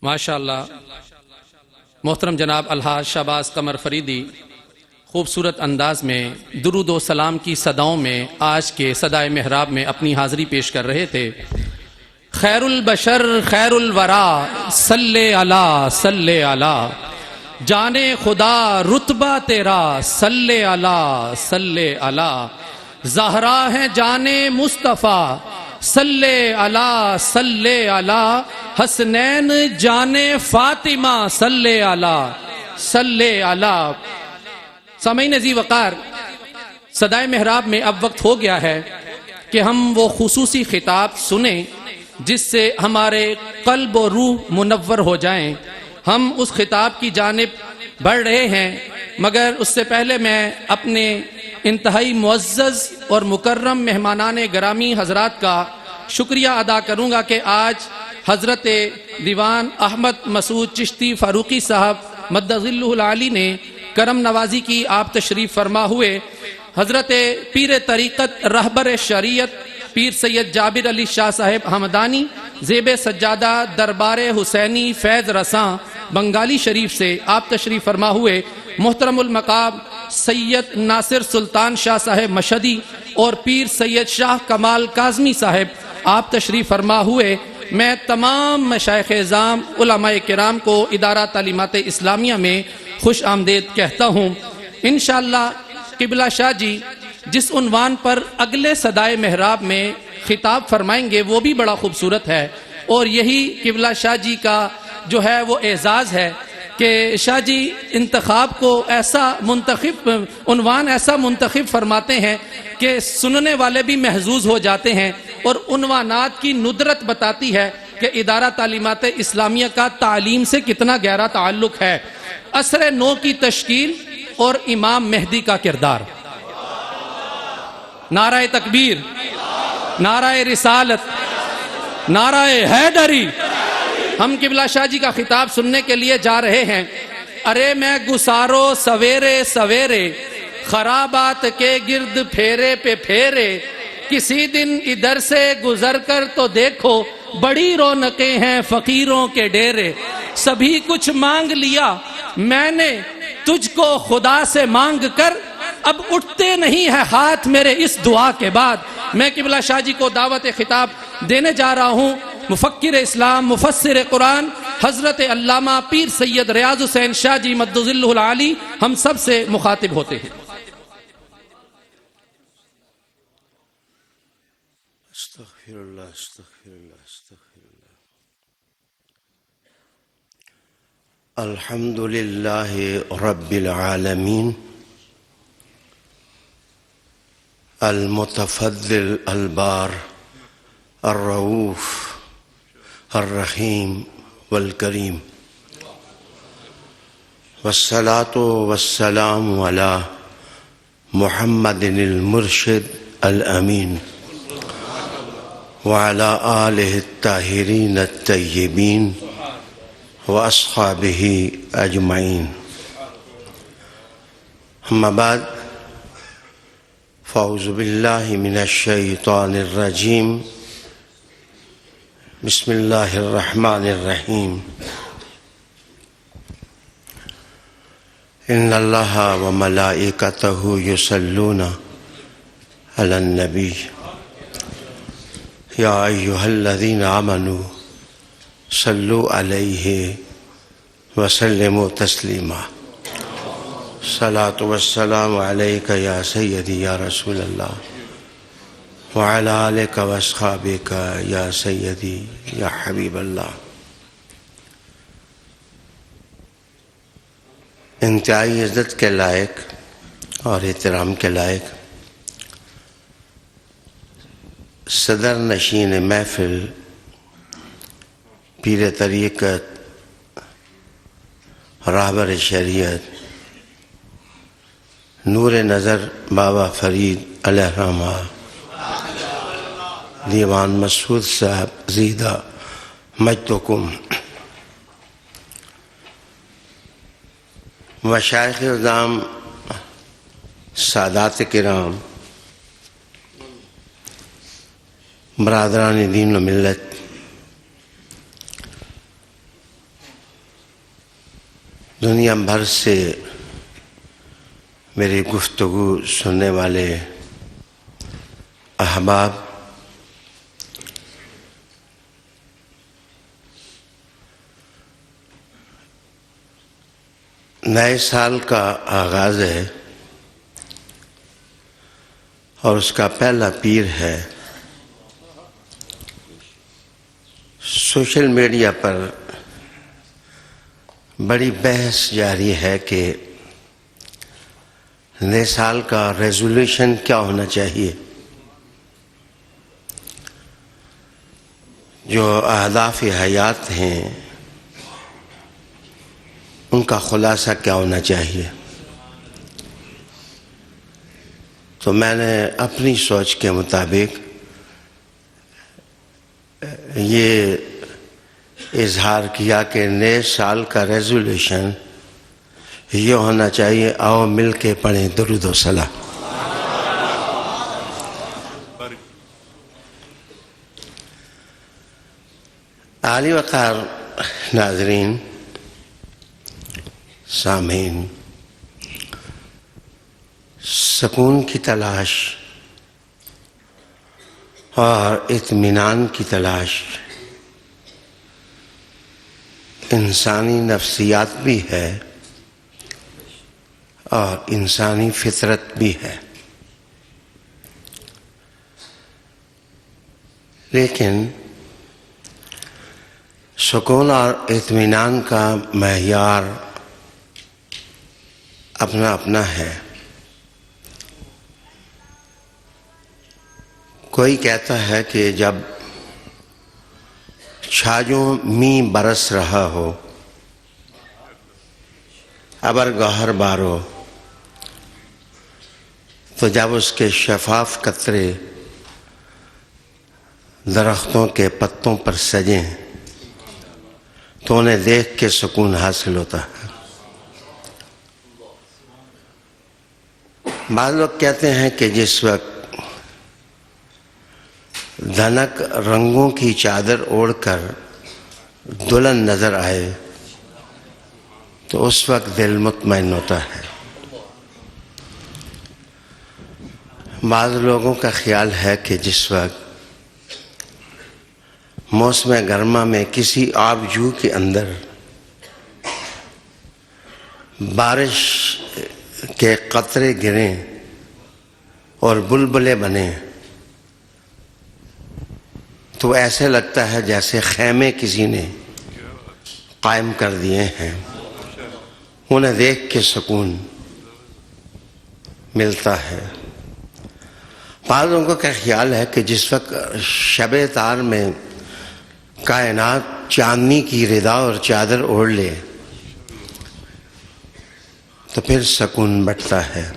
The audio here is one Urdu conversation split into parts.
ماشاءاللہ محترم جناب الحاج شہباز قمر فریدی خوبصورت انداز میں درود و سلام کی صداؤں میں آج کے صدائے محراب میں اپنی حاضری پیش کر رہے تھے۔ خیر البشر خیر الورا صلی علی جانے خدا رتبہ تیرا صلی علی زہرا ہے جانے مصطفیٰ صلی علی حسنین جانے فاطمہ صلی علی سامعین عزیز وقار، صدائے محراب میں اب وقت ہو گیا ہے کہ ہم وہ خصوصی خطاب سنیں جس سے ہمارے قلب و روح منور ہو جائیں۔ ہم اس خطاب کی جانب بڑھ رہے ہیں، مگر اس سے پہلے میں اپنے انتہائی معزز اور مکرم مہمانان گرامی حضرات کا شکریہ ادا کروں گا کہ آج حضرت دیوان احمد مسعود چشتی فاروقی صاحب مدظلہ العالی نے کرم نوازی کی، آپ تشریف فرما ہوئے۔ حضرت پیر طریقت رہبر شریعت پیر سید جابر علی شاہ صاحب حمدانی زیب سجادہ دربار حسینی فیض رساں بنگالی شریف سے آپ تشریف فرما ہوئے۔ محترم المقام سید ناصر سلطان شاہ صاحب مشہدی اور پیر سید شاہ کمال کاظمی صاحب آپ تشریف فرما ہوئے۔ میں تمام مشائخ اعظام علماء کرام کو ادارہ تعلیمات اسلامیہ میں خوش آمدید کہتا ہوں۔ انشاءاللہ قبلہ شاہ جی جس عنوان پر اگلے صدائے محراب میں خطاب فرمائیں گے وہ بھی بڑا خوبصورت ہے، اور یہی قبلہ شاہ جی کا جو ہے وہ اعزاز ہے کہ شاہ جی انتخاب کو ایسا منتخب عنوان ایسا منتخب فرماتے ہیں کہ سننے والے بھی محظوظ ہو جاتے ہیں، اور عنوانات کی ندرت بتاتی ہے کہ ادارہ تعلیمات اسلامیہ کا تعلیم سے کتنا گہرا تعلق ہے۔ عصر نو کی تشکیل اور امام مہدی کا کردار۔ نعرہ تکبیر، نعرہ رسالت، نعرہ حیدری۔ ہم قبلہ شاہ جی کا خطاب سننے کے لیے جا رہے ہیں۔ ارے میں گسارو سویرے سویرے خرابات کے گرد پھیرے پہ پھیرے، کسی دن ادھر سے گزر کر تو دیکھو بڑی رونقیں ہیں فقیروں کے ڈیرے، سبھی کچھ مانگ لیا میں نے تجھ کو خدا سے مانگ کر، اب اٹھتے نہیں ہے ہاتھ میرے اس دعا کے بعد۔ میں قبلہ شاہ جی کو دعوت خطاب دینے جا رہا ہوں۔ مفکر اسلام مفسر قرآن حضرت علامہ پیر سید ریاض حسین شاہ جی مدظلہ العالی ہم سب سے مخاطب ہوتے ہیں۔ استغفر اللہ استغفر اللہ استغفر اللہ۔ الحمد للہ رب العالمین المتفضل البار الرؤوف الرحیم والکریم، والصلاة والسلام علی محمد المرشد الامین وعلى آلہ الطاہرین الطیبین واصحابہ اجمعین۔ اما بعد فاعوذ باللہ من الشیطان الرجیم، بسم اللہ الرحمن الرحیم۔ ان اللہ وملائکتہ یصلون علی النبی یا ایہا الذین آمنوا صلوا علیہ وسلموا تسلیما۔ الصلاة والسلام علیک یا سیدی یا رسول اللہ وعلی آلک واصحابک یا سیدی یا حبیب اللہ۔ انتہائی عزت کے لائق اور احترام کے لائق صدر نشین محفل پیر طریقت رہبر شریعت نور نظر بابا فرید علیہ الرحمہ دیوان مسعود صاحب زیدہ مجدکم، مشائخ اعظام، سادات کرام، برادران دین و ملت، دنیا بھر سے میری گفتگو سننے والے احباب، نئے سال کا آغاز ہے اور اس کا پہلا پیر ہے۔ سوشل میڈیا پر بڑی بحث جاری ہے کہ نئے سال کا ریزولوشن کیا ہونا چاہیے، جو اہداف حیات ہیں ان کا خلاصہ کیا ہونا چاہیے۔ تو میں نے اپنی سوچ کے مطابق یہ اظہار کیا کہ نئے سال کا ریزولوشن یہ ہونا چاہیے، آؤ مل کے پڑھیں درود و سلام۔ عالی وقار ناظرین، سامعین، سکون کی تلاش اور اطمینان کی تلاش انسانی نفسیات بھی ہے اور انسانی فطرت بھی ہے، لیکن سکون اور اطمینان کا معیار اپنا اپنا ہے۔ کوئی کہتا ہے کہ جب چھاجوں می برس رہا ہو، ابر گوہر بارو، تو جب اس کے شفاف قطرے درختوں کے پتوں پر سجیں تو انہیں دیکھ کے سکون حاصل ہوتا ہے۔ بعض لوگ کہتے ہیں کہ جس وقت دھنک رنگوں کی چادر اوڑھ کر دلہن نظر آئے تو اس وقت دل مطمئن ہوتا ہے۔ بعض لوگوں کا خیال ہے کہ جس وقت موسم گرما میں کسی آبجو کے اندر بارش کے قطرے گریں اور بلبلے بنیں تو ایسے لگتا ہے جیسے خیمے کسی نے قائم کر دیے ہیں، انہیں دیکھ کے سکون ملتا ہے۔ بعض لوگوں کا خیال ہے کہ جس وقت شب تار میں کائنات چاندنی کی ردا اور چادر اوڑھ لے تو پھر سکون بٹتا ہے۔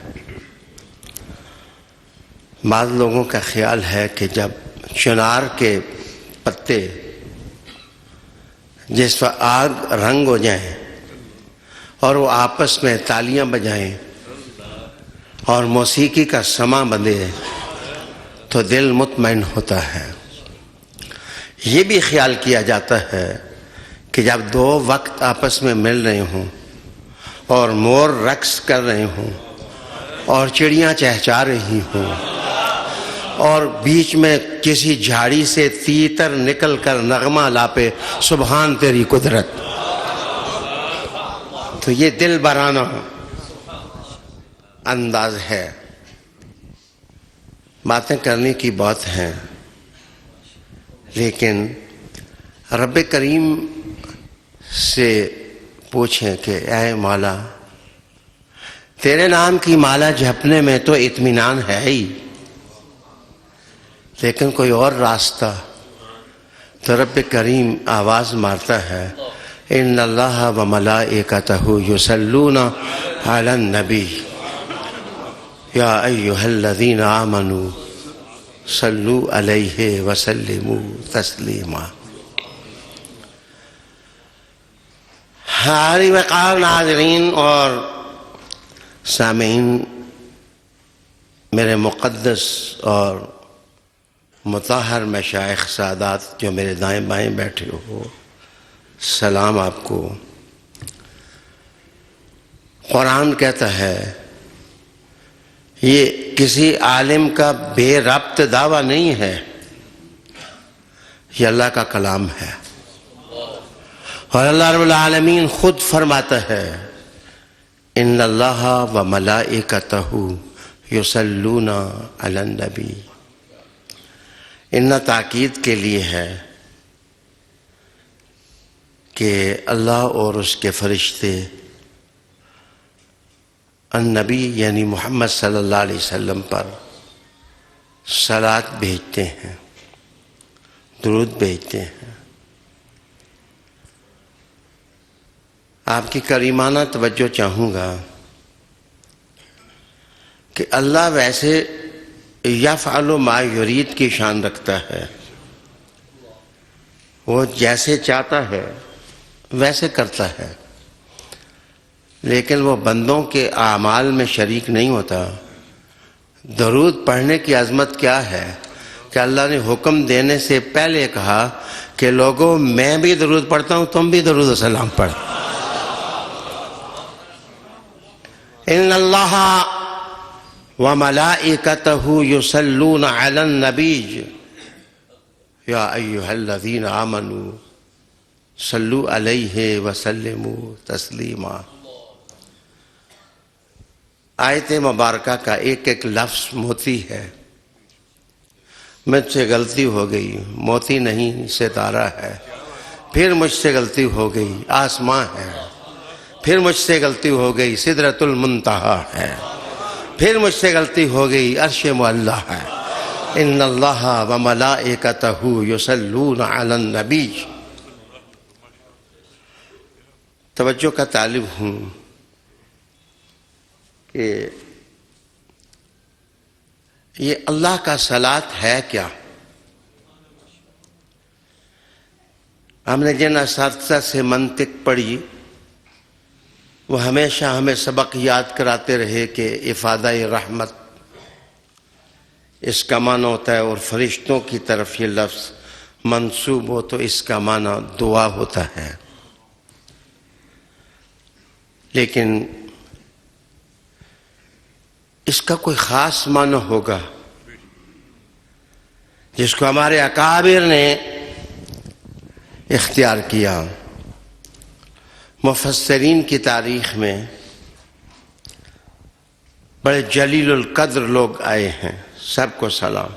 بعض لوگوں کا خیال ہے کہ جب چنار کے پتے جس وقت آگ رنگ ہو جائیں اور وہ آپس میں تالیاں بجائیں اور موسیقی کا سماں بندھے تو دل مطمئن ہوتا ہے۔ یہ بھی خیال کیا جاتا ہے کہ جب دو وقت آپس میں مل رہے ہوں اور مور رقص کر رہے ہوں اور چڑیاں چہچہا رہی ہوں اور بیچ میں کسی جھاڑی سے تیتر نکل کر نغمہ لاپے سبحان تیری قدرت، تو یہ دل برانہ انداز ہے۔ باتیں کرنے کی بات ہیں، لیکن رب کریم سے پوچھیں کہ اے مولا، تیرے نام کی مالا جپنے میں تو اطمینان ہے ہی، لیکن کوئی اور راستہ؟ تو رب کریم آواز مارتا ہے، ان اللہ و ملائکتہ یصلون علی النبی یا ایھا الذین آمنوا صلوا علیہ وسلموا تسلیما۔ عالی وقار ناظرین اور سامعین، میرے مقدس اور مطہر مشائخ سادات جو میرے دائیں بائیں بیٹھے ہو، سلام آپ کو۔ قرآن کہتا ہے یہ کسی عالم کا بے ربط دعویٰ نہیں ہے، یہ اللہ کا کلام ہے، اور اللہ رب العالمین خود فرماتا ہے ان اللہ و ملائکتہ یصلون علی النبی۔ ان تاکید کے لیے ہے کہ اللہ اور اس کے فرشتے النبی یعنی محمد صلی اللہ علیہ وسلم پر صلوات بھیجتے ہیں، درود بھیجتے ہیں۔ آپ کی کریمانہ توجہ چاہوں گا کہ اللہ ویسے یفعل ما یرید کی شان رکھتا ہے، وہ جیسے چاہتا ہے ویسے کرتا ہے، لیکن وہ بندوں کے اعمال میں شریک نہیں ہوتا۔ درود پڑھنے کی عظمت کیا ہے کہ اللہ نے حکم دینے سے پہلے کہا کہ لوگوں میں بھی درود پڑھتا ہوں، تم بھی درود و سلام پڑھ۔ ان اللہ وملائکتہ یصلون علی النبی یا ایھا الذین آمنوا صلوا علیہ وسلموا تسلیما۔ آیت مبارکہ کا ایک ایک لفظ موتی ہے۔ مجھ سے غلطی ہو گئی، موتی نہیں ستارہ ہے، پھر مجھ سے غلطی ہو گئی آسماں ہے، پھر مجھ سے غلطی ہو گئی سدرۃ المنتہا ہے، پھر مجھ سے غلطی ہو گئی عرش معلیٰ ہے۔ ان اللہ و ملائکتہ یصلون علی النبی۔ توجہ کا طالب ہوں کہ یہ اللہ کا صلاۃ ہے کیا؟ ہم نے جن اساتذہ سے منطق پڑھی وہ ہمیشہ ہمیں سبق یاد کراتے رہے کہ افادہ رحمت اس کا معنی ہوتا ہے، اور فرشتوں کی طرف یہ لفظ منسوب ہو تو اس کا معنی دعا ہوتا ہے۔ لیکن اس کا کوئی خاص معنی ہوگا جس کو ہمارے اکابر نے اختیار کیا۔ مفسرین کی تاریخ میں بڑے جلیل القدر لوگ آئے ہیں، سب کو سلام۔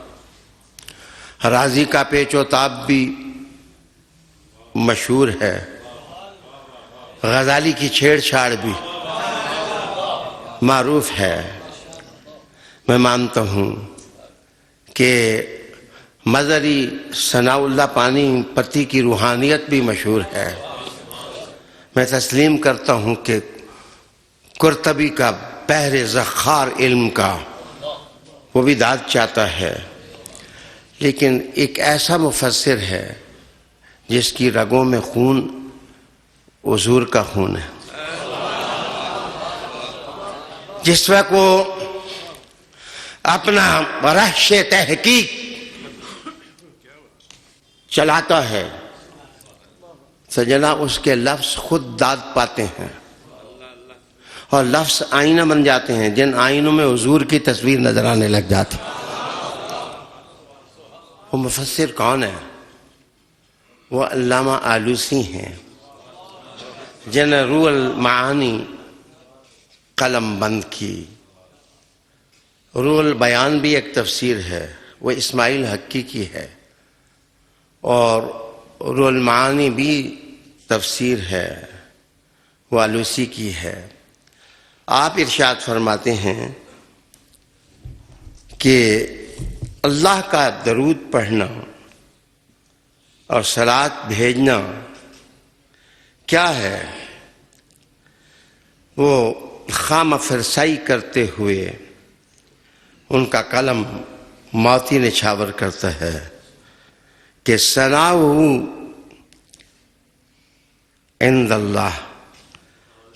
رازی کا پیچ و تاب بھی مشہور ہے، غزالی کی چھیڑ چھاڑ بھی معروف ہے۔ میں مانتا ہوں کہ مظہری ثناء اللہ پانی پتی کی روحانیت بھی مشہور ہے۔ میں تسلیم کرتا ہوں کہ قرطبی کا بحر ذخار علم کا وہ بھی داد چاہتا ہے، لیکن ایک ایسا مفسر ہے جس کی رگوں میں خون حضور کا خون ہے۔ جس وقت وہ اپنا رہش تحقیق چلاتا ہے سجنا اس کے لفظ خود داد پاتے ہیں، اور لفظ آئینہ بن جاتے ہیں جن آئینوں میں حضور کی تصویر نظر آنے لگ جاتی۔ وہ مفسر کون ہے؟ وہ علامہ آلوسی ہیں جن روح المعانی قلم بند کی۔ روح البیان بھی ایک تفسیر ہے، وہ اسماعیل حقی کی ہے، اور روح المعانی بھی تفسیر ہے، وہ آلوسی کی ہے۔ آپ ارشاد فرماتے ہیں کہ اللہ کا درود پڑھنا اور صلوات بھیجنا کیا ہے؟ وہ خامہ فرسائی کرتے ہوئے ان کا قلم موتی نچھاور کرتا ہے کہ ثناؤہ عند اللہ۔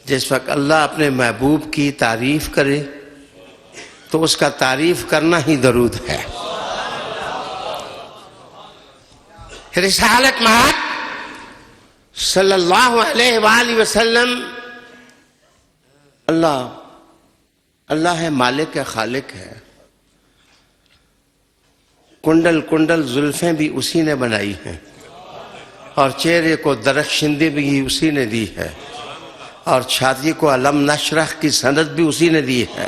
جس وقت اللہ اپنے محبوب کی تعریف کرے تو اس کا تعریف کرنا ہی درود ہے۔ رسالت مآب صلی اللہ علیہ وآلہ وسلم اللہ ہے، مالک ہے، خالق ہے. کنڈل کنڈل زلفیں بھی اسی نے بنائی ہیں، اور چہرے کو درخشندی بھی اسی نے دی ہے، اور چھاتی کو علم نشرح کی سند بھی اسی نے دی ہے.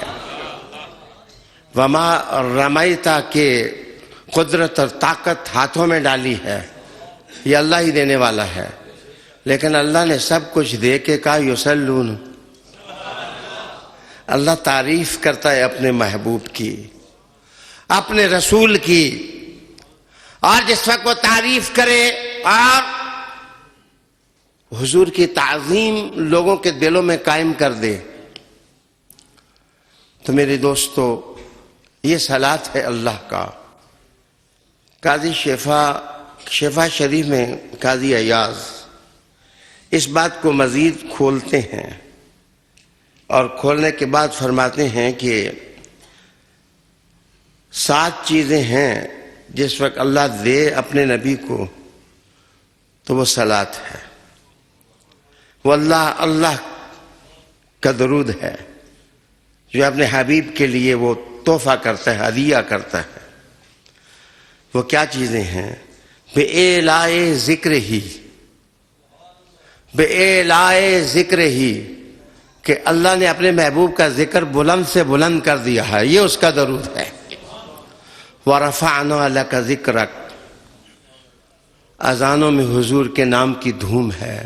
وما رمیتا کے قدرت اور طاقت ہاتھوں میں ڈالی ہے، یہ اللہ ہی دینے والا ہے. لیکن اللہ نے سب کچھ دے کے کہا یصلون. اللہ تعریف کرتا ہے اپنے محبوب کی، اپنے رسول کی، اور جس وقت وہ تعریف کرے اور حضور کی تعظیم لوگوں کے دلوں میں قائم کر دے، تو میرے دوستو یہ صلات ہے اللہ کا. قاضی شفا شریف میں قاضی ایاز اس بات کو مزید کھولتے ہیں، اور کھولنے کے بعد فرماتے ہیں کہ 7 چیزیں ہیں جس وقت اللہ دے اپنے نبی کو تو وہ صلات ہے، وہ اللہ کا درود ہے جو اپنے حبیب کے لیے وہ تحفہ کرتا ہے، ہدیہ کرتا ہے. وہ کیا چیزیں ہیں؟ بِإِعْلَاءِ ذِکْرِهِ کہ اللہ نے اپنے محبوب کا ذکر بلند سے بلند کر دیا ہے، یہ اس کا درود ہے. وَرَفَعْنَا لَكَ ذِكْرَكَ اذانوں میں حضور کے نام کی دھوم ہے،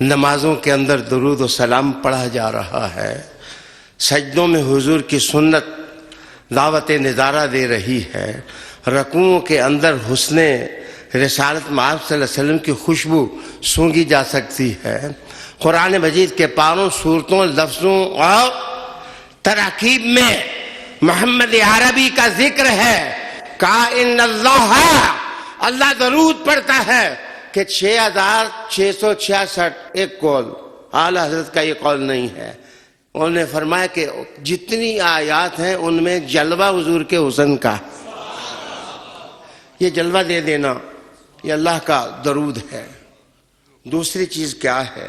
نمازوں کے اندر درود و سلام پڑھا جا رہا ہے، سجدوں میں حضور کی سنت دعوت نظارہ دے رہی ہے، رکوعوں کے اندر حسن رسالت مآب صلی اللہ علیہ وسلم کی خوشبو سونگھی جا سکتی ہے. قرآن مجید کے پاروں، صورتوں، لفظوں اور تراکیب میں محمد عربی کا ذکر ہے. کہا ان اللہ درود پڑھتا ہے کہ 6666 ایک قول، اعلی حضرت کا یہ قول نہیں ہے. انہوں نے فرمایا کہ جتنی آیات ہیں ان میں جلوہ حضور کے حسن کا، یہ جلوہ دے دینا یہ اللہ کا درود ہے. دوسری چیز کیا ہے؟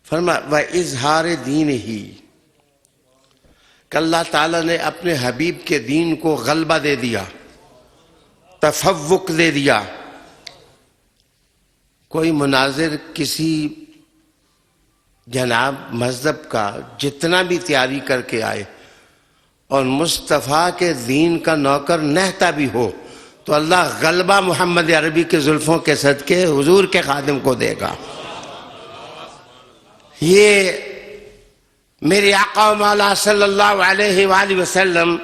فرمایا وَإِظْهَارِ دِينِهِ کہ اللہ تعالیٰ نے اپنے حبیب کے دین کو غلبہ دے دیا، تفوق دے دیا. کوئی مناظر کسی جناب مذہب کا جتنا بھی تیاری کر کے آئے اور مصطفیٰ کے دین کا نوکر نہتا بھی ہو تو اللہ غلبہ محمد عربی کے زلفوں کے صدقے حضور کے خادم کو دے گا. یہ میرے آقا و مولا صلی اللہ علیہ وآلہ وسلم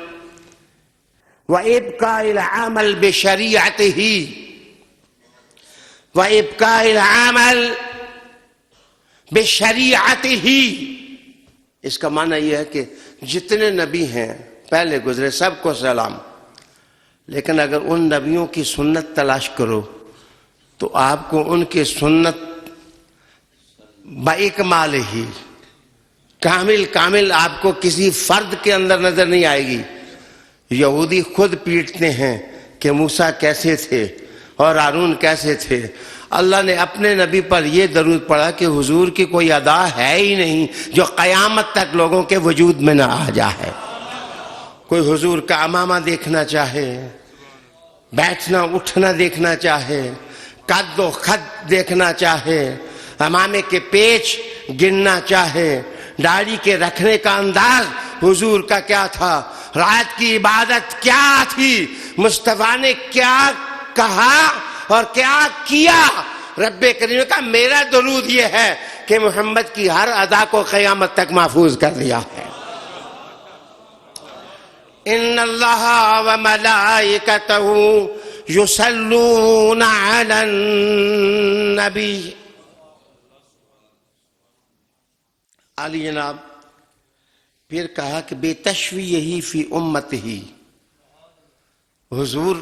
وَإِبْقَاءِ الْعَمَلِ بِشَرِيعَتِهِ وَإِبْقَاءِ الْعَمَلِ بِشَرِيعَتِهِ اس کا معنی یہ ہے کہ جتنے نبی ہیں پہلے گزرے سب کو سلام، لیکن اگر ان نبیوں کی سنت تلاش کرو تو آپ کو ان کی سنت باکمال ہی کامل آپ کو کسی فرد کے اندر نظر نہیں آئے گی. یہودی خود پیٹتے ہیں کہ موسیٰ کیسے تھے اور ہارون کیسے تھے. اللہ نے اپنے نبی پر یہ درود پڑھا کہ حضور کی کوئی ادا ہے ہی نہیں جو قیامت تک لوگوں کے وجود میں نہ آ جائے. کوئی حضور کا امامہ دیکھنا چاہے، بیٹھنا اٹھنا دیکھنا چاہے، قد و خط دیکھنا چاہے، امامے کے پیچ گننا چاہے، داڑھی کے رکھنے کا انداز حضور کا کیا تھا، رات کی عبادت کیا تھی، مصطفیٰ نے کیا کہا اور کیا کیا. رب کریم کا میرا درود یہ ہے کہ محمد کی ہر ادا کو قیامت تک محفوظ کر دیا ہے. ان اللہ وملائکتہ یصلون علی النبی. علی جناب پھر کہا کہ بے تشویہ فی امتہ، حضور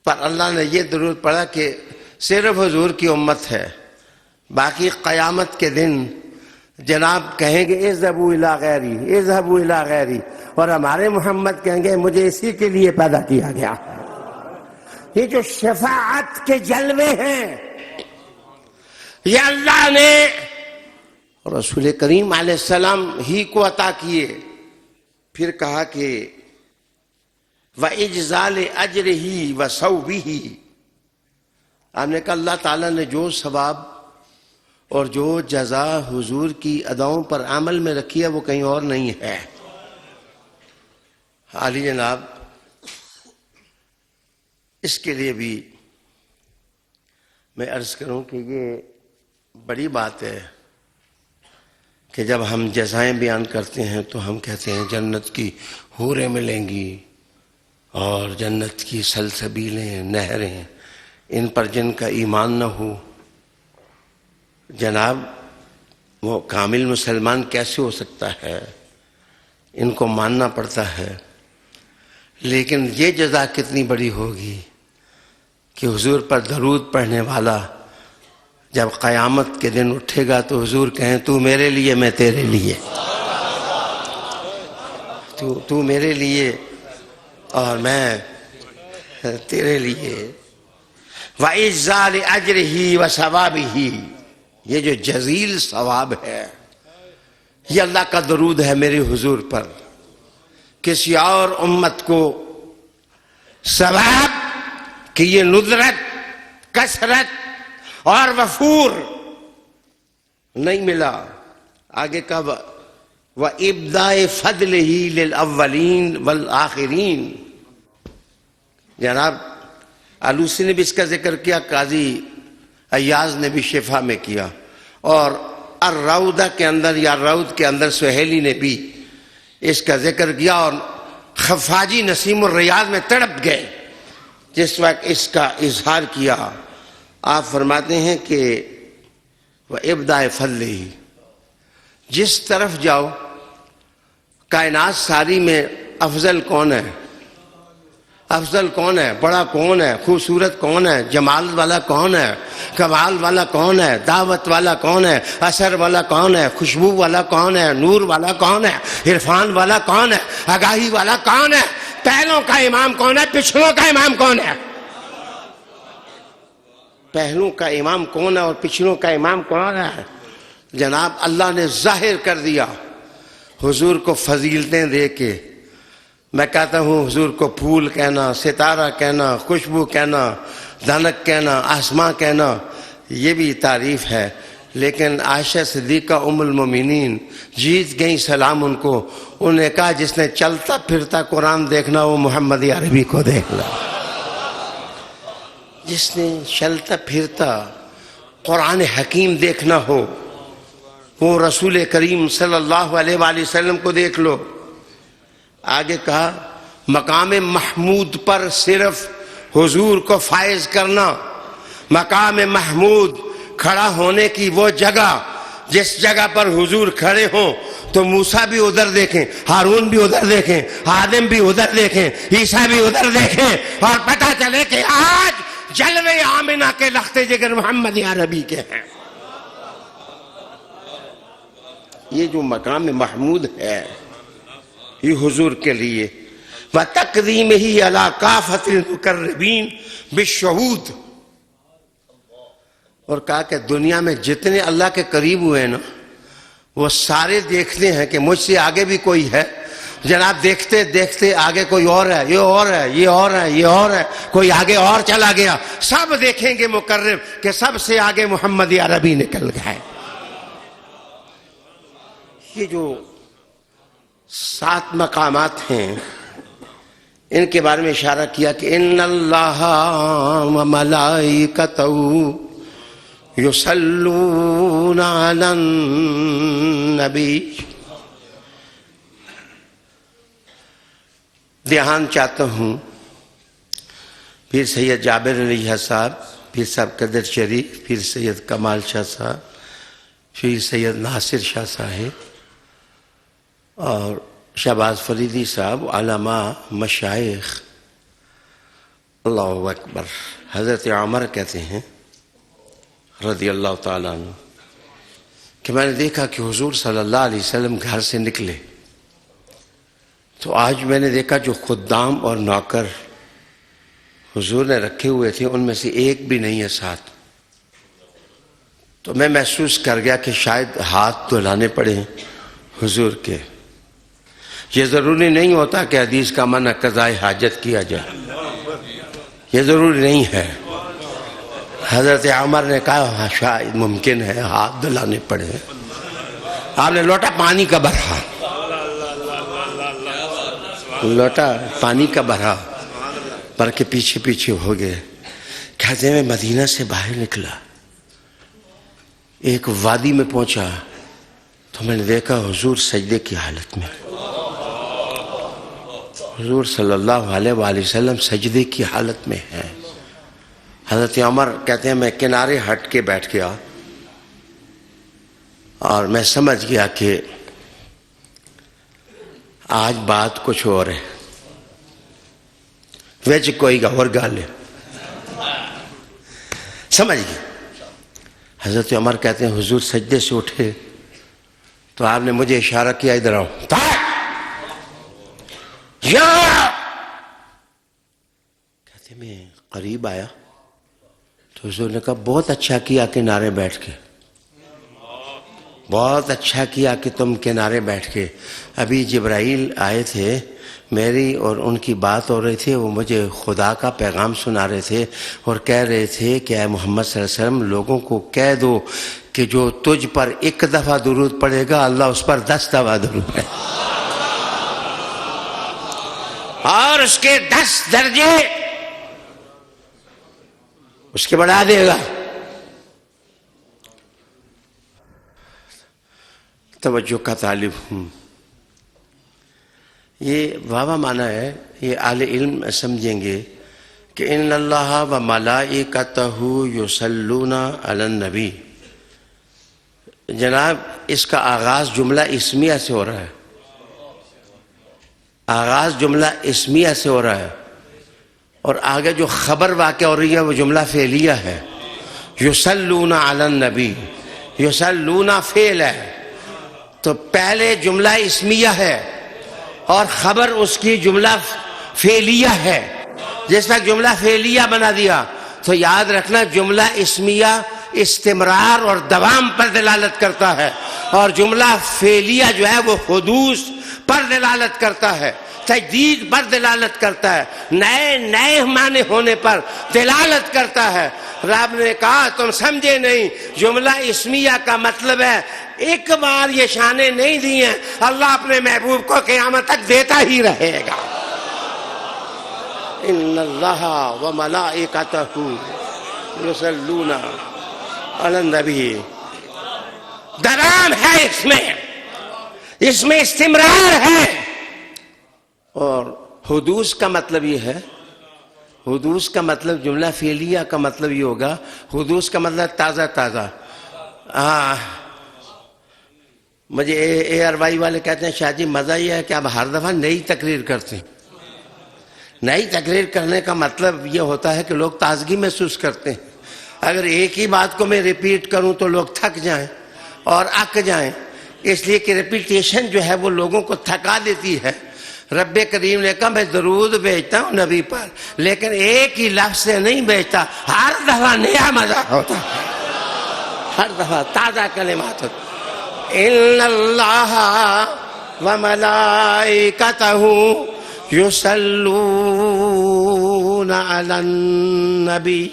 پر اللہ نے یہ درود پڑھا کہ صرف حضور کی امت ہے، باقی قیامت کے دن جناب کہیں گے اذهبوا الی غیری اذهبوا الی غیری، اور ہمارے محمد کہیں گے مجھے اسی کے لیے پیدا کیا گیا. یہ جو شفاعت کے جلوے ہیں یہ اللہ نے اور رسول کریم علیہ السلام ہی کو عطا کیے. پھر کہا کہ وَإِجْزَالِ أَجْرِهِ وَثَوْبِهِ، آپ نے کہا اللہ تعالیٰ نے جو ثواب اور جو جزا حضور کی اداؤں پر عمل میں رکھی ہے وہ کہیں اور نہیں ہے. عالی جناب، اس کے لیے بھی میں عرض کروں کہ یہ بڑی بات ہے کہ جب ہم جزائیں بیان کرتے ہیں تو ہم کہتے ہیں جنت کی حوریں ملیں گی اور جنت کی سلسبیلیں، نہریں، ان پر جن کا ایمان نہ ہو. جناب وہ کامل مسلمان کیسے ہو سکتا ہے؟ ان کو ماننا پڑتا ہے. لیکن یہ جزا کتنی بڑی ہوگی کہ حضور پر درود پڑھنے والا جب قیامت کے دن اٹھے گا تو حضور کہیں تو میرے لیے میں تیرے لیے، تو میرے لیے اور میں تیرے لیے. وَإِجْزَالِ أَجْرِهِ وَثَوَابِهِ، یہ جو جزیل ثواب ہے یہ اللہ کا درود ہے میرے حضور پر. کسی اور امت کو ثواب کہ یہ ندرت، کثرت اور وفور نہیں ملا. آگے کہا وَإِبْدَاءِ فَضْلِهِ لِلْأَوَّلِينَ وَالْآخِرِينَ. جناب آلوسی نے بھی اس کا ذکر کیا، قاضی ایاز نے بھی شفا میں کیا، اور الروضہ کے اندر یا روض کے اندر سہیلی نے بھی اس کا ذکر کیا، اور خفاجی نسیم الریاض میں تڑپ گئے جس وقت اس کا اظہار کیا. آپ فرماتے ہیں کہ وَإِبْدَاءِ فَضْلِهِ، جس طرف جاؤ کائنات ساری میں افضل کون ہے؟ افضل کون ہے؟ بڑا کون ہے؟ خوبصورت کون ہے؟ جمال والا کون ہے؟ کمال والا کون ہے؟ دعوت والا کون ہے؟ اثر والا کون ہے؟ خوشبو والا کون ہے؟ نور والا کون ہے؟ عرفان والا کون ہے؟ آگاہی والا کون ہے؟ پہلوں کا امام کون ہے؟ پچھلوں کا امام کون ہے؟ پہلوں کا امام کون ہے اور پچھلوں کا امام کون ہے؟ جناب اللہ نے ظاہر کر دیا حضور کو فضیلتیں دے کے. میں کہتا ہوں حضور کو پھول کہنا، ستارہ کہنا، خوشبو کہنا، دھنک کہنا، آسماں کہنا، یہ بھی تعریف ہے. لیکن عائشہ صدیقہ ام المومنین جیت گئیں سلام ان کو. انہوں نے کہا جس نے چلتا پھرتا قرآن دیکھنا وہ محمد عربی کو دیکھنا. جس نے چلتا پھرتا قرآن حکیم دیکھنا ہو وہ رسول کریم صلی اللہ علیہ وآلہ وسلم کو دیکھ لو. آگے کہا مقام محمود پر صرف حضور کو فائز کرنا. مقام محمود کھڑا ہونے کی وہ جگہ جس جگہ پر حضور کھڑے ہوں تو موسیٰ بھی ادھر دیکھیں، ہارون بھی ادھر دیکھیں، آدم بھی ادھر دیکھیں، عیسیٰ بھی ادھر دیکھیں، اور پتہ چلے کہ آج جلوے آمنہ کے لختے جگر محمد عربی کے ہیں. یہ جو مقام محمود ہے یہ حضور کے لیے. وَتَقْدِيمِهِ عَلَىٰ كَافَةِ الْمُقَرَّبِينَ بِالشُّهُودِ، اور کہا کہ دنیا میں جتنے اللہ کے قریب ہوئے نا وہ سارے دیکھتے ہیں کہ مجھ سے آگے بھی کوئی ہے. جناب دیکھتے دیکھتے آگے کوئی اور ہے، یہ اور ہے، یہ اور ہے، یہ اور ہے، کوئی آگے اور چلا گیا. سب دیکھیں گے مقرب کہ سب سے آگے محمد عربی نکل گئے. یہ جو 7 مقامات ہیں ان کے بارے میں اشارہ کیا کہ ان اللہ و ملائکتہ یصلون علی النبی. دھیان چاہتا ہوں پیر سید جابر علیہ صاحب، پیر صاحب قدر شریف، پیر سید کمال شاہ صاحب، پیر سید ناصر شاہ صاحب اور شہباز فریدی صاحب، علماء مشائخ. اللہ اکبر. حضرت عمر کہتے ہیں رضی اللہ تعالیٰ عنہ کہ میں نے دیکھا کہ حضور صلی اللہ علیہ وسلم گھر سے نکلے تو آج میں نے دیکھا جو خدام اور نوکر حضور نے رکھے ہوئے تھے ان میں سے ایک بھی نہیں ہے ساتھ. تو میں محسوس کر گیا کہ شاید ہاتھ دھلانے پڑے حضور کے. یہ ضروری نہیں ہوتا کہ حدیث کا معنی قضاء حاجت کیا جائے، یہ ضروری نہیں ہے. حضرت عمر نے کہا شاید ممکن ہے ہاتھ دھلانے پڑے. آپ نے لوٹا پانی کا بھرا، لوٹا پانی کا بھرا، بھر کے پیچھے پیچھے ہو گئے. کہتے ہیں میں مدینہ سے باہر نکلا، ایک وادی میں پہنچا تو میں نے دیکھا حضور سجدے کی حالت میں، حضور صلی اللہ علیہ وآلہ وسلم سجدے کی حالت میں ہیں. حضرت عمر کہتے ہیں میں کنارے ہٹ کے بیٹھ گیا اور میں سمجھ گیا کہ آج بات کچھ اور ہے، ویچ کوئی اور گل ہے، سمجھ گئے. حضرت عمر کہتے ہیں حضور سجدے سے اٹھے تو آپ نے مجھے اشارہ کیا ادھر آؤ. کہتے میں قریب آیا تو حضور نے کہا بہت اچھا کیا کنارے بیٹھ کے، بہت اچھا کیا کہ تم کنارے بیٹھ کے. ابھی جبرائیل آئے تھے، میری اور ان کی بات ہو رہی تھی، وہ مجھے خدا کا پیغام سنا رہے تھے اور کہہ رہے تھے کہ اے محمد صلی اللہ علیہ وسلم لوگوں کو کہہ دو کہ جو تجھ پر 1 دفعہ درود پڑے گا اللہ اس پر 10 دفعہ درود پڑے اور اس کے 10 درجے اس کے بڑھا دے گا. توجہ کا طالب ہوں. یہ واوا معنی ہے، یہ اہل علم سمجھیں گے کہ ان اللہ و ملائکتہ یصلون علی النبی. جناب اس کا آغاز جملہ اسمیہ سے ہو رہا ہے، آغاز جملہ اسمیہ سے ہو رہا ہے اور آگے جو خبر واقع ہو رہی ہے وہ جملہ فعلیہ ہے. یصلون علی النبی، یصلون فعل ہے تو پہلے جملہ اسمیہ ہے اور خبر اس کی جملہ فعلیہ ہے. جس وقت جملہ فعلیہ بنا دیا تو یاد رکھنا جملہ اسمیہ استمرار اور دوام پر دلالت کرتا ہے اور جملہ فعلیہ جو ہے وہ حدوث پر دلالت کرتا ہے، تجدید پر دلالت کرتا ہے، نئے معنی ہونے پر دلالت کرتا ہے. رب نے کہا تم سمجھے نہیں، جملہ اسمیہ کا مطلب ہے ایک بار یہ شانیں نہیں دی ہیں، اللہ اپنے محبوب کو قیامت تک دیتا ہی رہے گا. ان اللہ و ملائکتہ یصلون علی النبی. دوام ہے اس میں استمرار ہے. اور حدوث کا مطلب یہ ہے، حدوث کا مطلب جملہ فعلیہ کا مطلب یہ ہوگا، حدوث کا مطلب تازہ تازہ. مجھے اے آر وائی والے کہتے ہیں شاہ جی مزہ یہ ہے کہ آپ ہر دفعہ نئی تقریر کرتے ہیں. نئی تقریر کرنے کا مطلب یہ ہوتا ہے کہ لوگ تازگی محسوس کرتے ہیں. اگر ایک ہی بات کو میں ریپیٹ کروں تو لوگ تھک جائیں اور اک جائیں، اس لیے کہ ریپیٹیشن جو ہے وہ لوگوں کو تھکا دیتی ہے. رب کریم نے کہا میں درود بھیجتا ہوں نبی پر، لیکن ایک ہی لفظ سے نہیں بھیجتا، ہر دفعہ نیا مزہ ہوتا ہے، ہر دفعہ تازہ کلمات ہوتا. ان اللہ و ملائکتہ یصلون علی النبی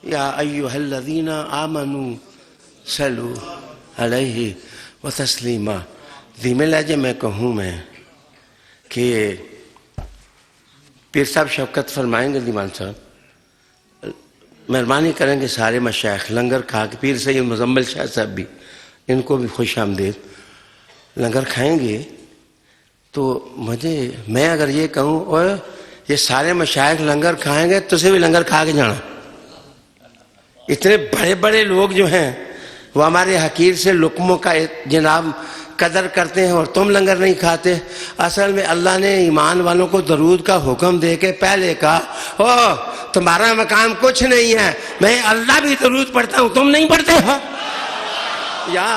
یا ایھا الذین آمنوا صلوا علیہ وتسلیما. دھیمے لہجے میں کہوں میں کہ پیر صاحب شفقت فرمائیں گے، دیوان صاحب مہربانی کریں گے سارے مشائخ لنگر کھا کے، پیر سید مزمل شاہ صاحب بھی، ان کو بھی خوش آمدید. لنگر کھائیں گے تو میں اگر یہ کہوں اور یہ سارے مشائخ لنگر کھائیں گے تو بھی لنگر کھا کے جانا. اتنے بڑے بڑے لوگ جو ہیں وہ ہمارے حقیر سے لقموں کا جناب قدر کرتے ہیں اور تم لنگر نہیں کھاتے. اصل میں اللہ نے ایمان والوں کو درود کا حکم دے کے پہلے کہا او تمہارا مقام کچھ نہیں ہے، میں اللہ بھی درود پڑھتا ہوں تم نہیں پڑھتے ہو. یا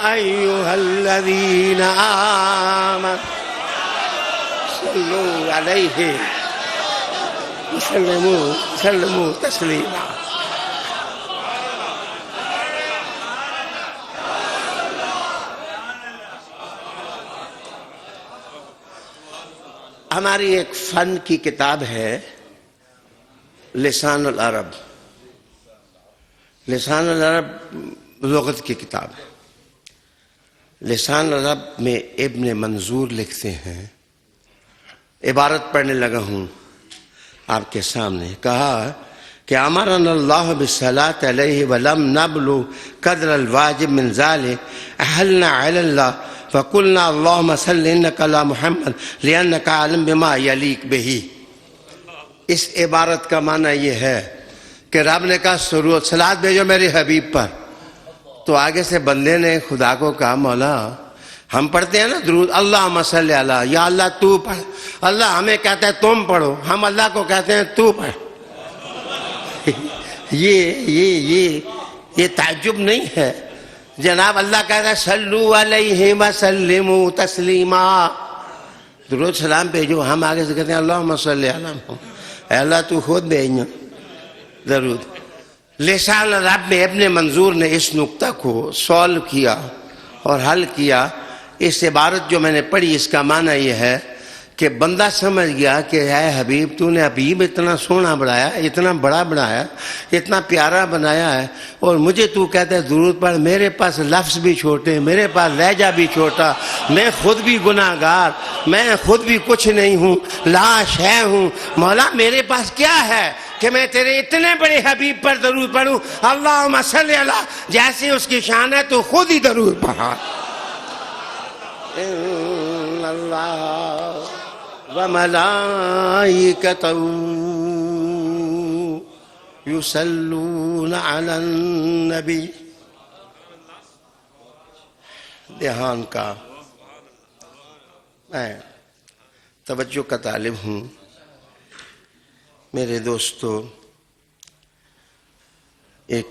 ایھا الذین آمنوا صلوا علیہ وسلموا تسلیما. ہماری ایک فن کی کتاب ہے لسان العرب. لسان العرب لغت کی کتاب ہے. لسان العرب میں ابن منظور لکھتے ہیں، عبارت پڑھنے لگا ہوں آپ کے سامنے. کہا کہ امرنا اللہ بالصلاۃ علیہ ولم نبلغ قدر الواجب من ذلك احلنا علی اللہ فقلنا اللهم صل انك على محمد لانك عالم بما يليق به. اس عبارت کا معنی یہ ہے کہ رب نے کہا سرود صلوات بھیجو میرے حبیب پر، تو آگے سے بندے نے خدا کو کہا مولا ہم پڑھتے ہیں نا درود اللہم صلی علی، یا اللہ تو پڑھ. اللہ ہمیں کہتا ہے تم پڑھو، ہم اللہ کو کہتے ہیں تو پڑھ. یہ تعجب نہیں ہے جناب. اللہ کہتا ہے صلو علیہ وسلموا تسلیما، درود سلام بھیجو. ہم آگے سے کہتے ہیں اللہم صلی علی محمد، اے اللہ تو خود بھیجنا درود. لسان العرب میں ابن منظور نے اس نقطہ کو سولو کیا اور حل کیا. اس عبارت جو میں نے پڑھی اس کا معنی یہ ہے کہ بندہ سمجھ گیا کہ اے حبیب تو نے حبیب اتنا سونا بنایا، اتنا بڑا بنایا، اتنا پیارا بنایا ہے، اور مجھے تو کہتا ہے درود پڑھ. میرے پاس لفظ بھی چھوٹے، میرے پاس لہجہ بھی چھوٹا، میں خود بھی گناہ گار، میں خود بھی کچھ نہیں ہوں، لاش ہے ہوں. مولا میرے پاس کیا ہے کہ میں تیرے اتنے بڑے حبیب پر درود پڑھوں؟ اللہم صلی علی جیسے اس کی شان ہے تو خود ہی درود پڑھا. اللہ وملائکتہ یصلون علی النبی. دھیان کا میں توجہ کا طالب ہوں. میرے دوستو، ایک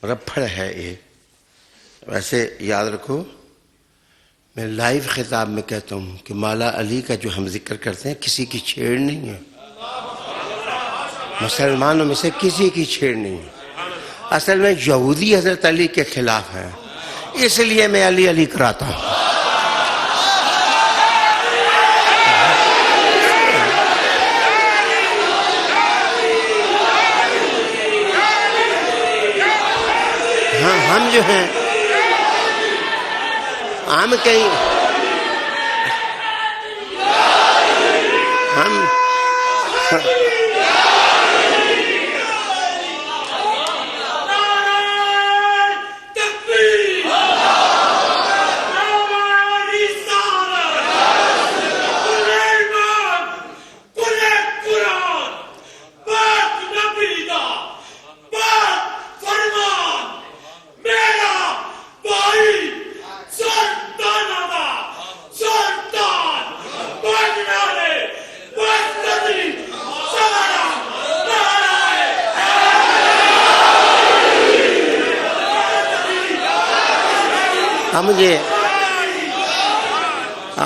رپھڑ ہے ایک، ویسے یاد رکھو میں لائیو خطاب میں کہتا ہوں کہ مولا علی کا جو ہم ذکر کرتے ہیں کسی کی چھیڑ نہیں ہے، مسلمانوں میں سے کسی کی چھیڑ نہیں ہے. اصل میں یہودی حضرت علی کے خلاف ہیں، اس لیے میں علی علی کراتا ہوں. ہاں ہم جو ہیں ہم کہیں ہم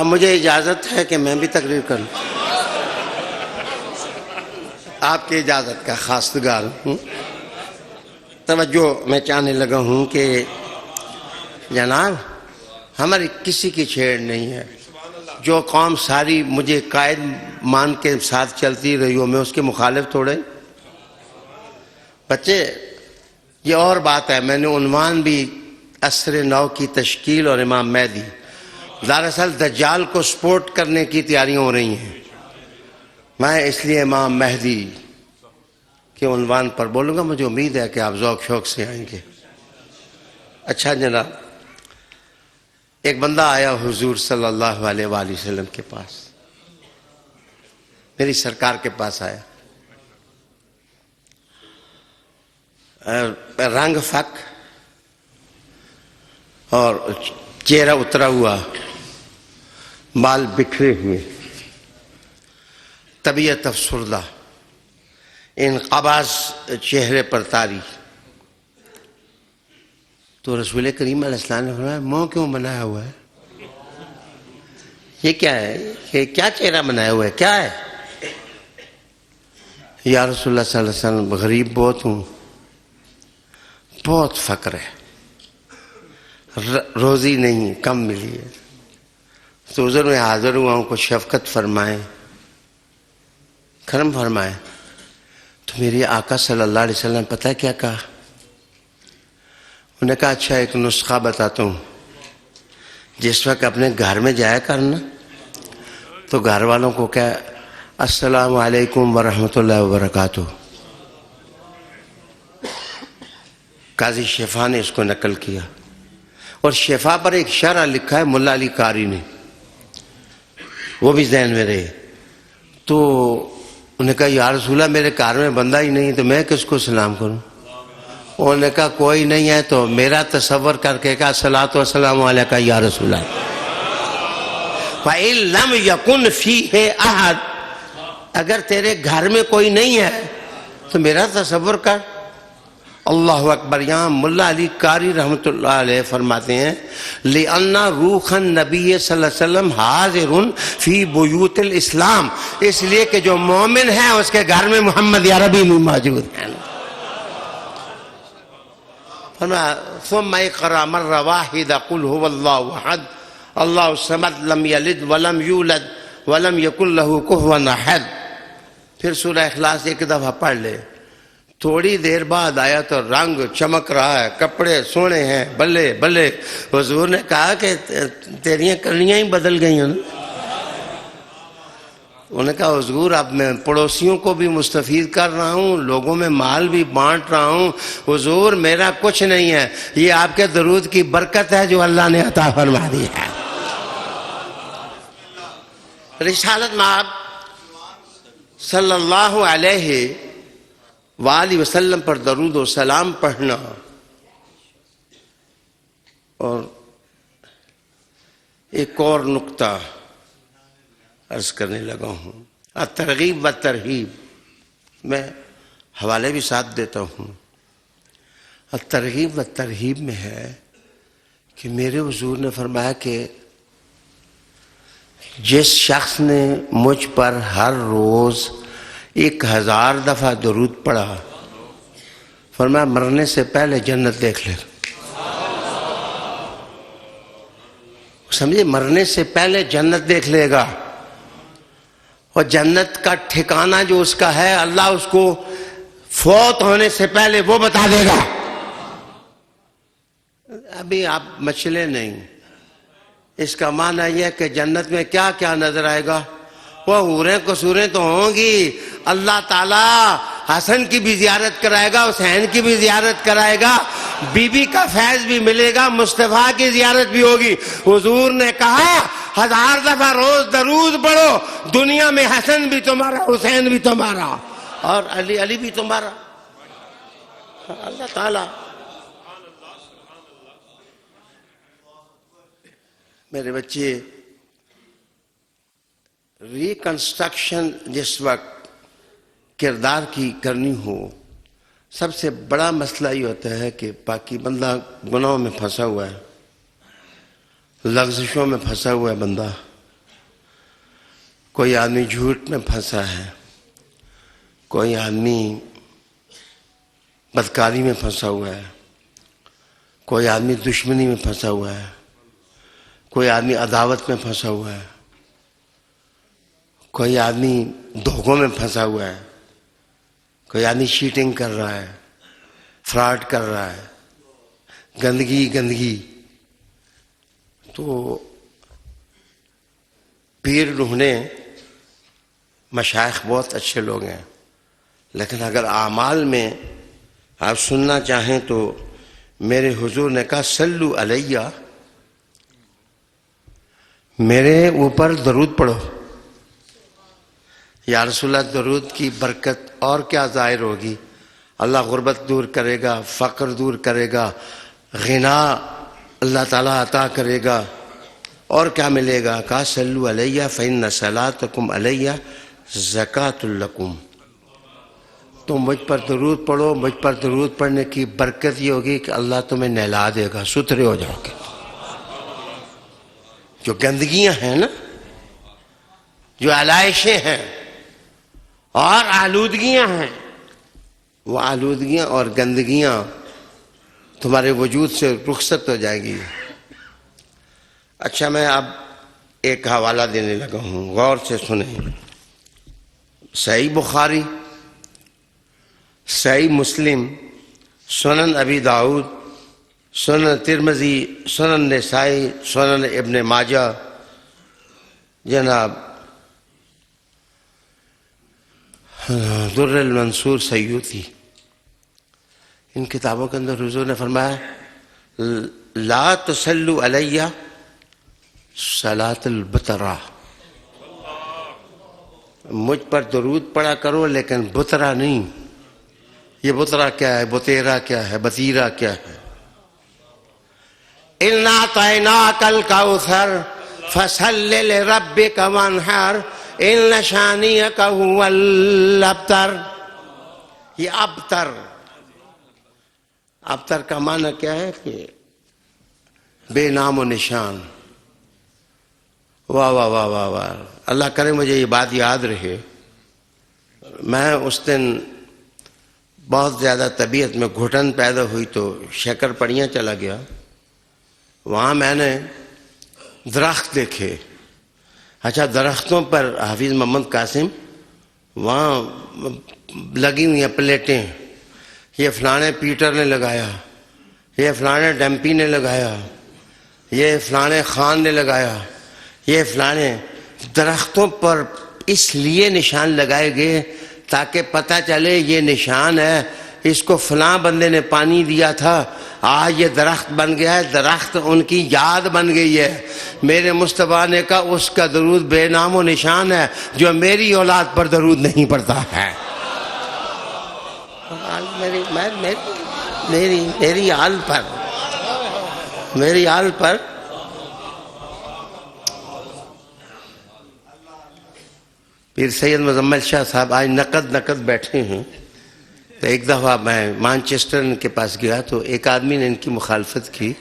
مجھے اجازت ہے کہ میں بھی تقریر کروں. آپ کی اجازت کا خواستگار ہوں. توجہ میں چاہنے لگا ہوں کہ جناب ہماری کسی کی چھیڑ نہیں ہے. جو قوم ساری مجھے قائد مان کے ساتھ چلتی رہی ہو، میں اس کے مخالف تھوڑے. بچے یہ اور بات ہے، میں نے عنوان بھی عصر نو کی تشکیل اور امام مہدی. دراصل دجال کو سپورٹ کرنے کی تیاریاں ہو رہی ہیں. میں اس لیے امام مہدی کے عنوان پر بولوں گا. مجھے امید ہے کہ آپ ذوق شوق سے آئیں گے. اچھا جناب، ایک بندہ آیا حضور صلی اللہ علیہ وآلہ وسلم کے پاس، میری سرکار کے پاس آیا. رنگ فک اور چہرہ اترا ہوا، بال بکھرے ہوئے، طبیعت افسردہ، انقباض چہرے پر طاری. تو رسول کریم علیہ السلام نے فرمایا منہ کیوں بنایا ہوا ہے؟ یہ کیا ہے؟ یہ کیا چہرہ بنایا ہوا ہے؟ کیا ہے؟ یا رسول اللہ صلی اللہ علیہ وسلم غریب بہت ہوں، بہت فقر ہے، روزی نہیں، کم ملی ہے. تو حضور میں حاضر ہوا ہوں، کچھ شفقت فرمائیں، کرم فرمائیں۔ تو میری آقا صلی اللہ علیہ وسلم پتہ ہے کیا کہا؟ انہوں نے کہا اچھا ایک نسخہ بتاتا ہوں، جس وقت اپنے گھر میں جایا کرنا تو گھر والوں کو کہا السلام علیکم ورحمۃ اللہ وبرکاتہ۔ قاضی شفا نے اس کو نقل کیا، اور شفا پر ایک شرح لکھا ہے ملا علی قاری نے، وہ بھی ذہن میں رہے۔ تو انہوں نے کہا یا رسول اللہ میرے گھر میں بندہ ہی نہیں تو میں کس کو سلام کروں؟ انہوں نے کہا کوئی نہیں ہے تو میرا تصور کر کے کہا الصلاۃ والسلام علیک یا رسول اللہ۔ فَإِن لَمْ يَكُنْ فِيهِ أَحَدٌ، اگر تیرے گھر میں کوئی نہیں ہے تو میرا تصور کر۔ اللہ اکبر۔ یہاں ملا علی قاری رحمۃ اللہ علیہ فرماتے ہیں لِأَنَّ رُوحَ النَّبِيِّ صلی اللہ علیہ وسلم حاضر فی بیوت الاسلام، اس لیے کہ جو مومن ہے اس کے گھر میں محمد عربی بھی موجود ہیں۔ فرمایا ثم اقرأ مرة واحدة قل هو الله أحد الله الصمد لم يلد ولم يولد ولم يكن له كفوا أحد۔ پھر سورہ اخلاص ایک دفعہ پڑھ لے، تھوڑی دیر بعد آیا تو رنگ چمک رہا ہے، کپڑے سونے ہیں، بلے بلے۔ حضور نے کہا کہ تیریاں کرنیاں ہی بدل گئی ہیں۔ انہوں نے کہا حضور اب میں پڑوسیوں کو بھی مستفید کر رہا ہوں، لوگوں میں مال بھی بانٹ رہا ہوں، حضور میرا کچھ نہیں ہے، یہ آپ کے درود کی برکت ہے جو اللہ نے عطا فرما دی ہے۔ رسالت مآب صلی اللہ علیہ وآلہ وسلم پر درود و سلام پڑھنا، اور ایک اور نقطہ عرض کرنے لگا ہوں، الترغیب و ترہیب، میں حوالے بھی ساتھ دیتا ہوں۔ الترغیب و ترہیب میں ہے کہ میرے حضور نے فرمایا کہ جس شخص نے مجھ پر ہر روز 1000 دفعہ درود پڑھا، فرمایا مرنے سے پہلے جنت دیکھ لے۔ سمجھے، مرنے سے پہلے جنت دیکھ لے گا، اور جنت کا ٹھکانہ جو اس کا ہے اللہ اس کو فوت ہونے سے پہلے وہ بتا دے گا۔ ابھی آپ مچلے نہیں، اس کا معنی یہ ہے کہ جنت میں کیا کیا نظر آئے گا؟ وہ حوریں قصوریں تو ہوں گی، اللہ تعالیٰ حسن کی بھی زیارت کرائے گا، حسین کی بھی زیارت کرائے گا، بی بی کا فیض بھی ملے گا، مصطفیٰ کی زیارت بھی ہوگی۔ حضور نے کہا 1000 دفعہ روز درود پڑھو، دنیا میں حسن بھی تمہارا، حسین بھی تمہارا، اور علی بھی تمہارا۔ اللہ تعالیٰ میرے بچے، ریکنسٹرکشن جس وقت کردار کی کرنی ہو، سب سے بڑا مسئلہ یہ ہوتا ہے کہ باقی بندہ گناہوں میں پھنسا ہوا ہے، لغزشوں میں پھنسا ہوا ہے بندہ، کوئی آدمی جھوٹ میں پھنسا ہے، کوئی آدمی بدکاری میں پھنسا ہوا ہے، کوئی آدمی دشمنی میں پھنسا ہوا ہے، کوئی آدمی عداوت میں پھنسا ہوا ہے، کوئی آدمی دھوکوں میں پھنسا ہوا ہے، کوئی آدمی چیٹنگ کر رہا ہے، فراڈ کر رہا ہے، گندگی۔ تو پیر ڈھونڈے، مشائخ بہت اچھے لوگ ہیں، لیکن اگر اعمال میں آپ سننا چاہیں تو میرے حضور نے کہا صلو علیہ، میرے اوپر درود پڑھو۔ یا رسول اللہ درود کی برکت اور کیا ظاہر ہوگی؟ اللہ غربت دور کرے گا، فقر دور کرے گا، غنا اللہ تعالیٰ عطا کرے گا، اور کیا ملے گا؟ کہا صلو علیہ فإن صلاتکم علیہ زکاۃ لکم، تم مجھ پر درود پڑھو، مجھ پر درود پڑھنے کی برکت یہ ہوگی کہ اللہ تمہیں نہلا دے گا، ستھرے ہو جاؤ گے۔ جو گندگیاں ہیں نا، جو علائشیں ہیں اور آلودگیاں ہیں، وہ آلودگیاں اور گندگیاں تمہارے وجود سے رخصت ہو جائیں گی۔ اچھا، میں اب ایک حوالہ دینے لگا ہوں، غور سے سنیں۔ صحیح بخاری، صحیح مسلم، سنن ابی داؤد، سنن ترمذی، سنن نسائی، سنن ابن ماجہ، جناب در المنصور سیوطی، ان کتابوں کے اندر حضور نے فرمایا لا تصلوا علی صلاۃ البترا، مجھ پر درود پڑا کرو لیکن بترا نہیں۔ یہ بترا کیا ہے، بتیرا کیا ہے، بتیرا کیا ہے؟ اِنَّا أَعْطَيْنَاكَ الْكَوْثَرَ فَصَلِّ لِرَبِّكَ وَانْحَرْ إِنَّ شَانِئَكَ هُوَ الْأَبْتَرُ۔ یہ ابتر کا معنی کیا ہے کہ بے نام و نشان۔ واہ واہ واہ واہ واہ، اللہ کرے مجھے یہ بات یاد رہے۔ میں اس دن بہت زیادہ طبیعت میں گھٹن پیدا ہوئی تو شکر پڑیاں چلا گیا، وہاں میں نے درخت دیکھے۔ اچھا، درختوں پر حافظ محمد قاسم وہاں لگی ہوئی ہیں پلیٹیں، یہ فلانے پیٹر نے لگایا، یہ فلانے ڈمپی نے لگایا، یہ فلانے خان نے لگایا، یہ فلانے۔ درختوں پر اس لیے نشان لگائے گئے تاکہ پتہ چلے یہ نشان ہے، اس کو فلاں بندے نے پانی دیا تھا، آج یہ درخت بن گیا ہے، درخت ان کی یاد بن گئی ہے۔ میرے مصطفیٰ نے کہا اس کا درود بے نام و نشان ہے جو میری اولاد پر درود نہیں پڑتا ہے۔ میری آل پر پیر سید مزمل شاہ صاحب آج نقد بیٹھے ہیں۔ تو ایک دفعہ میں مانچسٹر ان کے پاس گیا تو ایک آدمی نے ان کی مخالفت کی،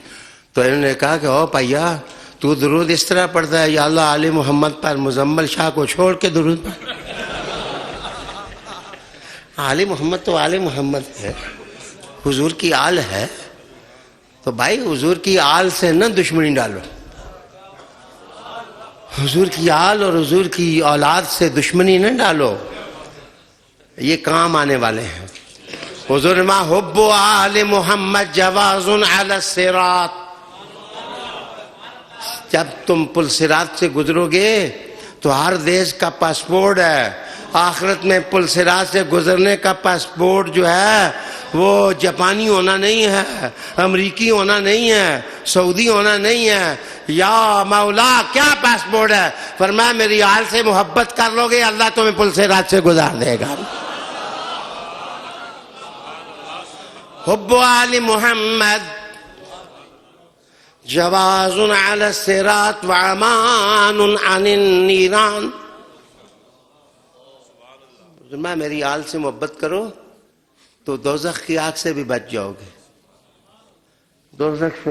تو انہوں نے کہا کہ او پیا تو درود اس طرح پڑھتا ہے، یا اللہ آل محمد پر، مزمل شاہ کو چھوڑ کے درود پڑھ۔ آل محمد تو آل محمد ہے، حضور کی آل ہے، تو بھائی حضور کی آل سے نہ دشمنی ڈالو، حضور کی آل اور حضور کی اولاد سے دشمنی نہ ڈالو، یہ کام آنے والے ہیں۔ حضور ما حب آل محمد جواز علی الصراط، جب تم پل صراط سے گزرو گے تو ہر دیش کا پاسپورٹ ہے، آخرت میں پل صراط سے گزرنے کا پاسپورٹ جو ہے وہ جاپانی ہونا نہیں ہے، امریکی ہونا نہیں ہے، سعودی ہونا نہیں ہے۔ یا مولا کیا پاسپورٹ ہے؟ فرمایا میری آل سے محبت کر لو گے اللہ تمہیں پل صراط سے گزار دے گا۔ حب آل محمد جواز علی الصراط وامان عن النیران۔ میں میری آل سے محبت کرو تو دوزخ کی آگ سے بھی بچ جاؤ گے، دوزخ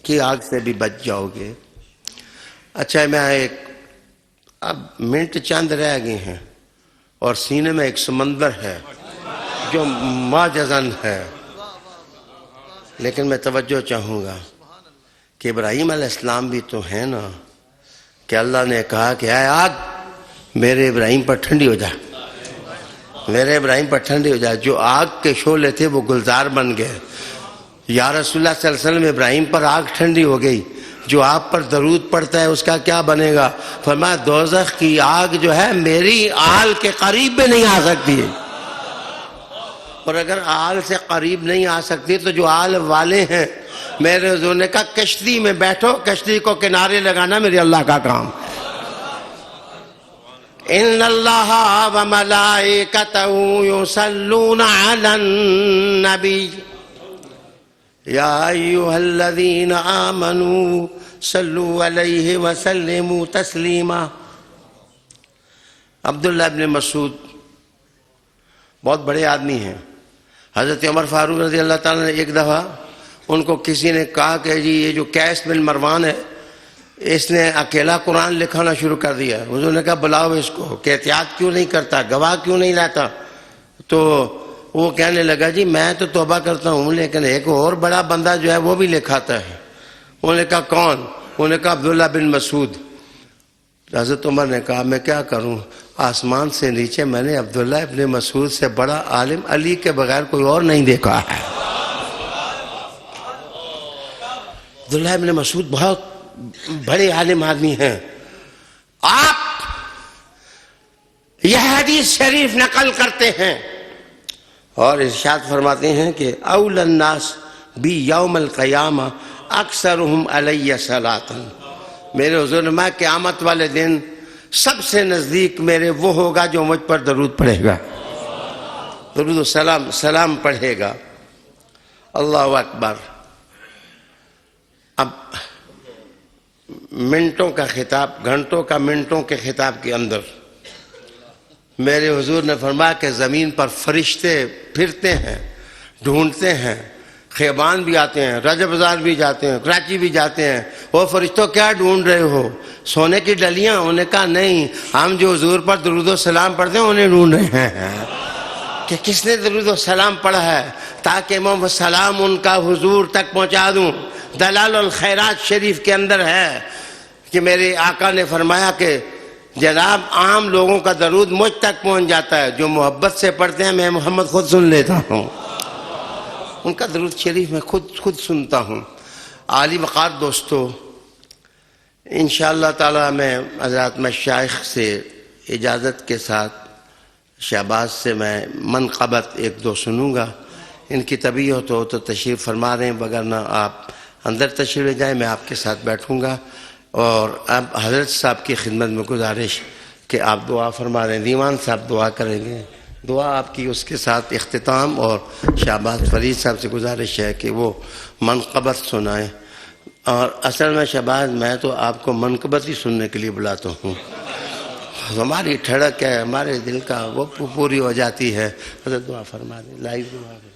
کی آگ سے بھی بچ جاؤ گے۔ اچھا، میں اب منٹ چند رہ گئے ہیں اور سینے میں ایک سمندر ہے جو معجزن ہے، لیکن میں توجہ چاہوں گا کہ ابراہیم علیہ السلام بھی تو ہیں نا، کہ اللہ نے کہا کہ اے آگ میرے ابراہیم پر ٹھنڈی ہو جا، میرے ابراہیم پر ٹھنڈی ہو جائے۔ جو آگ کے شعلے تھے وہ گلزار بن گئے۔ یا رسول اللہ صلی اللہ علیہ وسلم ابراہیم پر آگ ٹھنڈی ہو گئی، جو آپ پر درود پڑتا ہے اس کا کیا بنے گا؟ فرمایا دوزخ کی آگ جو ہے میری آل کے قریب بھی نہیں آ سکتی ہے، اور اگر آل سے قریب نہیں آ سکتی تو جو آل والے ہیں، میرے حضور نے کہا کشتی میں بیٹھو، کشتی کو کنارے لگانا میرے اللہ کا کام۔ ان اللہ وملائکتہ یصلون علی النبی یا ایھا الذین آمنوا صلوا علیہ وسلموا تسلیما۔ عبداللہ ابن مسعود بہت بڑے آدمی ہیں، حضرت عمر فاروق رضی اللہ تعالیٰ نے ایک دفعہ ان کو کسی نے کہا کہ جی یہ جو قیس بن مروان ہے اس نے اکیلا قرآن لکھانا شروع کر دیا۔ حضور نے کہا بلاؤ اس کو، کہ احتیاط کیوں نہیں کرتا، گواہ کیوں نہیں لاتا؟ تو وہ کہنے لگا جی میں تو توبہ کرتا ہوں لیکن ایک اور بڑا بندہ جو ہے وہ بھی لکھاتا ہے۔ انہوں نے کہا کون؟ انہوں نے کہا عبداللہ بن مسعود۔ حضرت عمر نے کہا میں کیا کروں، آسمان سے نیچے میں نے عبداللہ ابن مسعود سے بڑا عالم علی کے بغیر کوئی اور نہیں دیکھا ہے۔ عبداللہ ابن مسعود بہت بڑے عالم آدمی ہیں، آپ یہ حدیث شریف نقل کرتے ہیں اور ارشاد فرماتے ہیں کہ اول الناس بی یوم القیامہ اکثرہم علی صلاۃ، میرے حضور نے فرمایا قیامت والے دن سب سے نزدیک میرے وہ ہوگا جو مجھ پر درود پڑھے گا، درود و سلام پڑھے گا۔ اللہ اکبر۔ اب منٹوں کا خطاب، گھنٹوں کا منٹوں کے خطاب کے اندر میرے حضور نے فرمایا کہ زمین پر فرشتے پھرتے ہیں، ڈھونڈتے ہیں، خیبان بھی آتے ہیں، رجب بازار بھی جاتے ہیں، کراچی بھی جاتے ہیں، وہ فرشتوں کیا ڈھونڈ رہے ہو؟ سونے کی ڈلیاں؟ انہوں نے کہا نہیں، ہم جو حضور پر درود و سلام پڑھتے ہیں انہیں ڈھونڈ رہے ہیں کہ کس نے درود و سلام پڑھا ہے تاکہ میں وہ سلام ان کا حضور تک پہنچا دوں۔ دلال الخیرات شریف کے اندر ہے کہ میرے آقا نے فرمایا کہ جناب عام لوگوں کا درود مجھ تک پہنچ جاتا ہے، جو محبت سے پڑھتے ہیں میں محمد خود سن لیتا ہوں، ان کا درود شریف میں خود سنتا ہوں۔ عالی وقار دوستو، انشاءاللہ تعالی میں حضرات مشائخ سے اجازت کے ساتھ شہباز سے میں منقبت ایک دو سنوں گا، ان کی طبیعت ہو تو تشریف فرما رہے ہیں، وگرنہ آپ اندر تشریف لے جائیں، میں آپ کے ساتھ بیٹھوں گا۔ اور اب حضرت صاحب کی خدمت میں گزارش کہ آپ دعا فرما رہے ہیں، دیوان صاحب دعا کریں گے، دعا آپ کی اس کے ساتھ اختتام، اور شہباز فرید صاحب سے گزارش ہے کہ وہ منقبت سنائیں۔ اور اصل میں شہباز میں تو آپ کو منقبت ہی سننے کے لیے بلاتا ہوں، ہماری ٹھڑک ہے، ہمارے دل کا وہ پوری ہو جاتی ہے۔ حضرت دعا فرما دیں، لائیو دعا کریں۔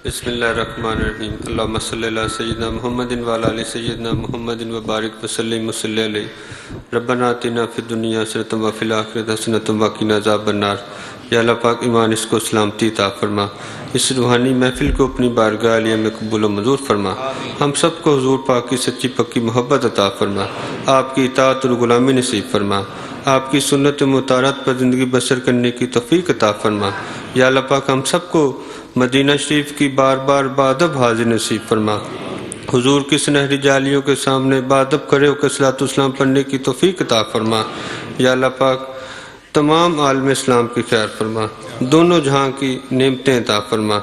بسم اللہ الرحمن الرحیم۔ اللہم صلی اللہ سیدنا محمد وعلی آل سیدنا محمد وبارک وسلم وصلی علیہ۔ ربنا آتنا فی الدنیا حسنۃ وفی الآخرۃ حسنۃ وقنا عذاب النار۔ یا اللہ پاک ایمان اس کو سلامتی عطا فرما، اس روحانی محفل کو اپنی بارگاہ عالیہ میں قبول و منظور فرما، ہم سب کو حضور پاک کی سچی پکی محبت عطا فرما، آپ کی اطاعت اور غلامی نصیب فرما، آپ کی سنت مطالعات پر زندگی بسر کرنے کی توفیق عطا فرما۔ یا اللہ پاک ہم سب کو مدینہ شریف کی بار بار بادب حاضر نصیب فرما، حضور کی سنہری جالیوں کے سامنے بادب کھڑے ہو کے صلاۃ والسلام پڑھنے کی توفیق عطا فرما۔ یا اللہ پاک تمام عالم اسلام کی خیر فرما، دونوں جہاں کی نعمتیں عطا فرما۔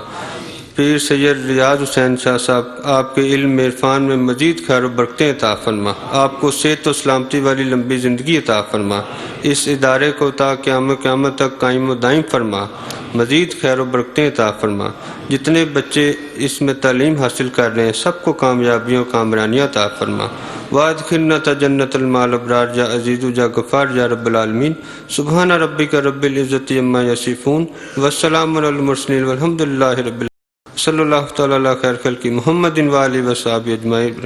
پیر سید ریاض حسین شاہ صاحب آپ کے علم عرفان میں مزید خیر و برکتیں عطا فرما، آپ کو صحت و سلامتی والی لمبی زندگی عطا فرما، اس ادارے کو تا قیامت تک قائم و دائم فرما، مزید خیر و برکتیں عطا فرما۔ جتنے بچے اس میں تعلیم حاصل کر رہے ہیں سب کو کامیابیوں کامرانیاں عطا فرما۔ وادخلنا جنت المال ابرار یا عزیز یا غفار یا رب العالمین۔ سبحان ربک رب العزت عما یصفون والسلام علی المرسلین والحمد للہ رب العالمین۔ صلی اللہ تعالی علی خیر خلق محمد و آلہ و صحبہ اجمعین۔